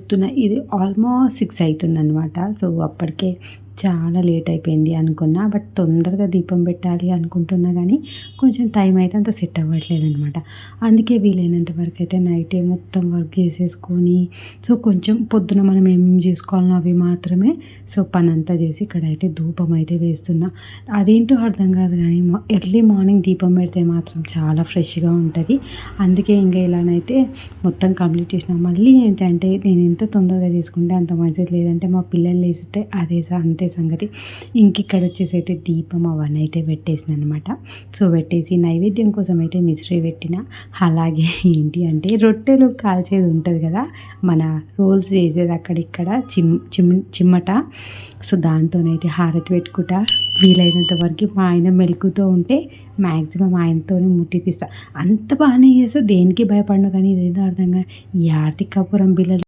పొద్దున ఇది ఆల్మోస్ట్ 6 అవుతుందనమాట. సో, అప్పటికే చాలా లేట్ అయిపోయింది అనుకున్నా. బట్ తొందరగా దీపం పెట్టాలి అనుకుంటున్నా కానీ కొంచెం టైం అయితే అంత సెట్ అవ్వట్లేదనమాట. అందుకే వీలైనంత వరకు అయితే నైటే మొత్తం వర్క్ చేసేసుకొని, సో, కొంచెం పొద్దున మనం ఏం చేసుకోవాలో అవి మాత్రమే సో, పనంతా చేసి ఇక్కడైతే ధూపం అయితే వేస్తున్నా. అదేంటో అర్థం కాదు కానీ ఎర్లీ మార్నింగ్ దీపం పెడితే మాత్రం చాలా ఫ్రెష్‌గా ఉంటది. అందుకే ఇంక ఇలానైతే మొత్తం కంప్లీట్ చేసిన. మళ్ళీ ఏంటంటే నేను ఎంత తొందరగా చేసుకుంటే అంత మంచిది. లేదంటే మా పిల్లలు లేసితే అంతే సంగతి. ఇంకిక్కడ వచ్చేసి అయితే దీపం అవన్నీ అయితే పెట్టేసాననమాట. సో, పెట్టేసి నైవేద్యం కోసం అయితే మిశ్రీ పెట్టిన. అలాగే ఏంటి అంటే రొట్టెలు కాల్చేది ఉంటుంది కదా, మన రోల్స్ చేసేది అక్కడిక్కడ చిమ్మట. సో, దాంతోనైతే హారతి పెట్టుకుంటా. వీలైనంత వరకు మా ఆయన మెలుకుతూ ఉంటే మ్యాక్సిమం ఆయనతోనే ముట్టిపిస్తా. అంత బాగానే చేస్తా, దేనికి భయపడను. కానీ ఇదేదో అర్థంగా ఈ ఆర్తి కర్పూరం బిళ్ళలు